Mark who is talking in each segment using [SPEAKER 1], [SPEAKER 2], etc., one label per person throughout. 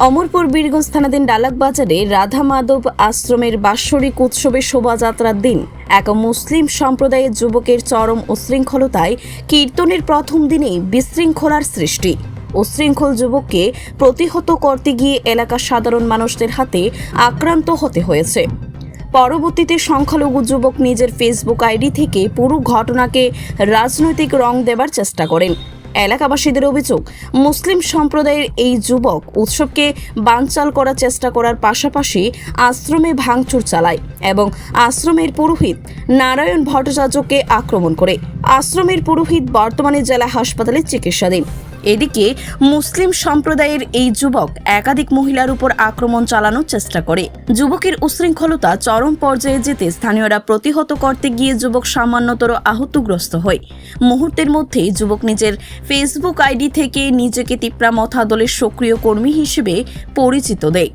[SPEAKER 1] অমরপুর বীরগঞ্জ থানাধীন ডালাক বাজারে রাধা মাধব আশ্রমের বাৎসরিক উৎসবের শোভাযাত্রার দিন এক মুসলিম সম্প্রদায়ের যুবকের চরম উশৃঙ্খলতায় কীর্তনের প্রথম দিনেই বিশৃঙ্খলার সৃষ্টি। উশৃঙ্খল যুবককে প্রতিহত করতে গিয়ে এলাকার সাধারণ মানুষদের হাতে আক্রান্ত হতে হয়েছে। পরবর্তীতে সংখ্যালঘু যুবক নিজের ফেসবুক আইডি থেকে পুরো ঘটনাকে রাজনৈতিক রং দেবার চেষ্টা করেন। এলাকাবাসীদের অভিযোগ, মুসলিম সম্প্রদায়ের এই যুবক উৎসবকে বানচাল করার চেষ্টা করার পাশাপাশি আশ্রমে ভাঙচুর চালায় এবং আশ্রমের পুরোহিত নারায়ণ ভট্টাচার্যকে আক্রমণ করে। আশ্রমের পুরোহিত বর্তমানে জেলা হাসপাতালে চিকিৎসাধীন। এদিকে মুসলিম সম্প্রদায়ের এই যুবক একাধিক মহিলার উপর আক্রমণ চালানোর চেষ্টা করে। যুবকের উশৃঙ্খলতা চরম পর্যায়ে যেতে স্থানীয়রা প্রতিহত করতে গিয়ে যুবক সামান্যতর আহতগ্রস্ত হয়। মুহূর্তের মধ্যেই যুবক নিজের ফেসবুক আইডি থেকে নিজেকে তিপ্রা মথা দলের সক্রিয় কর্মী হিসেবে পরিচিত দেয়।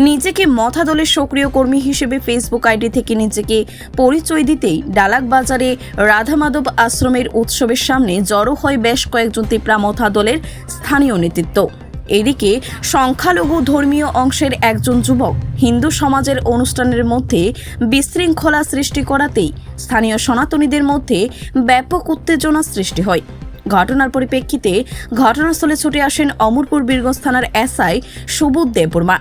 [SPEAKER 1] নিজেকে মথা দলের সক্রিয় কর্মী হিসেবে ফেসবুক আইডি থেকে নিজেকে পরিচয় দিতেই ডালাক বাজারে রাধা মাধব আশ্রমের উৎসবের সামনে জড়ো হয় বেশ কয়েকজন তিপ্রা মথা দলের স্থানীয় নেতৃত্ব। এদিকে সংখ্যালঘু ধর্মীয় অংশের একজন যুবক হিন্দু সমাজের অনুষ্ঠানের মধ্যে বিশৃঙ্খলা সৃষ্টি করাতেই স্থানীয় সনাতনীদের মধ্যে ব্যাপক উত্তেজনা সৃষ্টি হয়। ঘটনার পরিপ্রেক্ষিতে ঘটনাস্থলে ছুটে আসেন অমরপুর বীরগঞ্জ থানার এসআই সুবোধ দেববর্মা।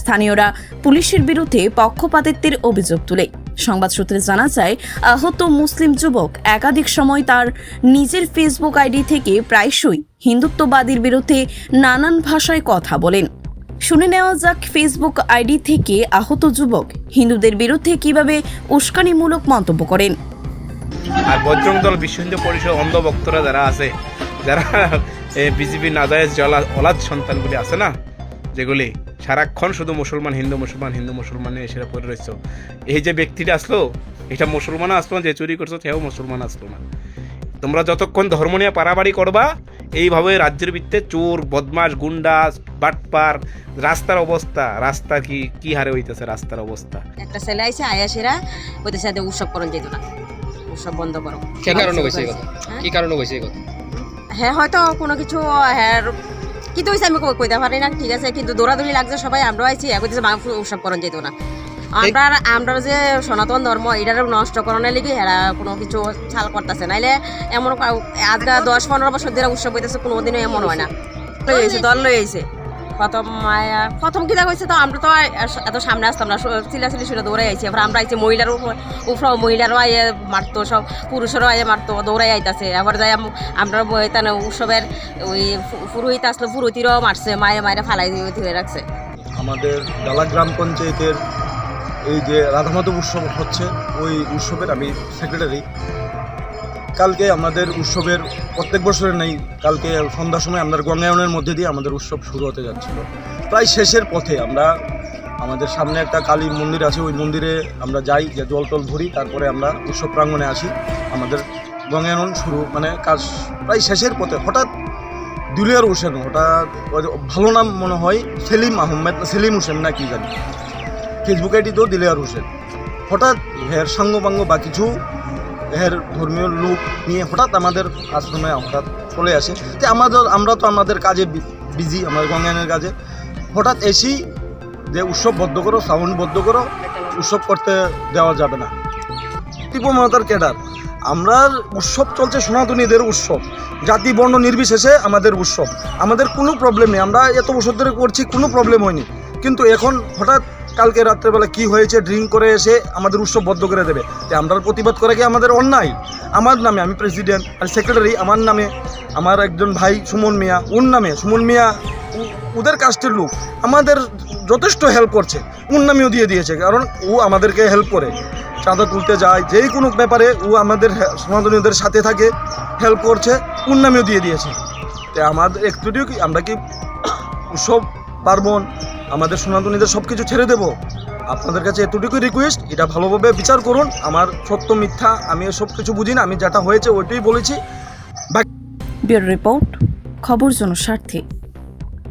[SPEAKER 1] স্থানীয়রা পুলিশের বিরুদ্ধে পক্ষপাতিত্বের অভিযোগ তুলে। সংবাদ সূত্রে জানা যায়, আহত মুসলিম যুবক একাধিক সময় তার নিজের ফেসবুক আইডি থেকে প্রায়শই হিন্দুত্ববাদীর বিরুদ্ধে নানান ভাষায় কথা বলেন। শুনে নেওয়া যাক ফেসবুক আইডি থেকে আহত যুবক হিন্দুদের বিরুদ্ধে কিভাবে উস্কানিমূলক মন্তব্য করেন।
[SPEAKER 2] আর বজরং দল বিশ্ব হিন্দু পরিষদ অন্ধভক্তরা যারা আছে, যারা বিজেপি নাজায়েজ অলাদ সন্তানগুলি আছে না, যেগুলি সারাক্ষণ শুধু মুসলমান হিন্দু মুসলমানে এসে পড়ে রয়েছে। এই যে ব্যক্তিটা আসলো, এটা মুসলমান আসলো না, যে চুরি করছো সেও মুসলমান আসলো না। তোমরা যতক্ষণ ধর্ম নিয়ে পারাবাড়ি করবা, এইভাবে রাজ্যের ভিত্তিতে চোর বদমাস গুন্ডা বাটপার, রাস্তার অবস্থা, রাস্তা কি হারে হইতেছে রাস্তার অবস্থা।
[SPEAKER 3] একটা ছেলে আইছে আয়াসেরা ওদের সাথে উৎসব করন যেত না, উৎসব বন্ধ করো।
[SPEAKER 4] কি কারণে হইছে এই কথা? কি কারণে হইছে এই কথা? হ্যাঁ,
[SPEAKER 3] হয়তো কোনো কিছু কিন্তু হয়েছে আমি কইতে পারি না, ঠিক আছে, কিন্তু দৌড়াদৌড়ি লাগছে সবাই। আমরা আইছি উৎসব করন যেত না। আমরা যে সনাতন ধর্ম এটার নষ্টকরণের লিগে এরা কোনো কিছু ছাল করতেছে, নাইলে এমন আজকে 10-15 বছর ধরে উৎসব হইতেছে, কোনোদিনও এমন হয় না। দল লই আইছে প্রথম কিতা কইছে, তো আমরা তো এত সামনে আসতাম না, চিলাচিলি শুনে দৌড়াই আইছি। এবার আমরা আইছি মহিলার উপর, মহিলারও আইয়ে মারতো, সব পুরুষেরও আইয়ে মারতো, দৌড়াই আইতাছে। এবার যাই আমরা উৎসবের ওই পুরোহিত আসলো, পুরোহিতরাও মারছে, মায়ের ফালাই ধুয়ে রাখছে।
[SPEAKER 5] আমাদের ডালাক গ্রাম পঞ্চায়েতের এই যে রাধা মাধব উৎসব হচ্ছে, ওই উৎসবের আমি সেক্রেটারি। কালকে আমাদের উৎসবের প্রত্যেক বছরের নেই, কালকে সন্ধ্যার সময় আমরা গঙ্গায়নের মধ্যে দিয়ে আমাদের উৎসব শুরু হতে যাচ্ছিল। প্রায় শেষের পথে আমরা আমাদের সামনে একটা কালী মন্দির আছে, ওই মন্দিরে আমরা যাই, যে জল টল ধরি, তারপরে আমরা উৎসব প্রাঙ্গণে আসি। আমাদের গঙ্গায়ন শুরু কাজ প্রায় শেষের পথে হঠাৎ দিলেয়ার হোসেন, হঠাৎ ভালো নাম মনে হয় সেলিম হোসেন না কি জানি, ফেসবুক আইডি তো দিলেয়ার হোসেন, হঠাৎ হের সাঙ্গপাঙ্গ বা কিছু এর ধর্মীয় লোক নিয়ে হঠাৎ আমাদের আশ্রমে হঠাৎ চলে আসে। যে আমরা তো আমাদের কাজে বিজি, আমাদের গঙ্গায়নের কাজে, হঠাৎ এসি যে উৎসব বদ্ধ করো, সাউন্ড বদ্ধ করো, উৎসব করতে দেওয়া যাবে না। তীব্রমতার ক্যাডার, আমরা উৎসব চলছে, সনাতনীদের উৎসব, জাতি বর্ণ নির্বিশেষে আমাদের উৎসব, আমাদের কোনো প্রবলেম নেই, আমরা এত বছর ধরে করছি, কোনো প্রবলেম হয়নি। কিন্তু এখন হঠাৎ কালকে রাত্রেবেলা কি হয়েছে, ড্রিঙ্ক করে এসে আমাদের উৎসব বদ্ধ করে দেবে। তো আমরা প্রতিবাদ করে কি আমাদের অন্যায়? আমার নামে, আমি প্রেসিডেন্ট আর সেক্রেটারি, আমার নামে, আমার একজন ভাই সুমন মিয়া, ওর নামে, সুমন মিয়া ওদের কাস্টের লোক, আমাদের যথেষ্ট হেল্প করছে, ওর নামেও দিয়ে দিয়েছে, কারণ ও আমাদেরকে হেল্প করে, চাঁদা তুলতে যায়, যেই কোনো ব্যাপারে ও আমাদের সনাতনীদের সাথে থাকে, হেল্প করছে, ওর নামেও দিয়ে দিয়েছে। তো আমাদের একটু কি আমরা কি উৎসব পার্বণ আমাদের সনাতনীদের সব কিছু ছেড়ে দেব? আপনাদের কাছে এতটুকুই রিকোয়েস্ট, এটা ভালোভাবে বিচার করুন। আমার সত্য মিথ্যা আমি সব কিছু বুঝি না, আমি যেটা হয়েছে ওইটাই বলেছি।
[SPEAKER 1] ব্যুরো রিপোর্ট, খবর জনস্বার্থে।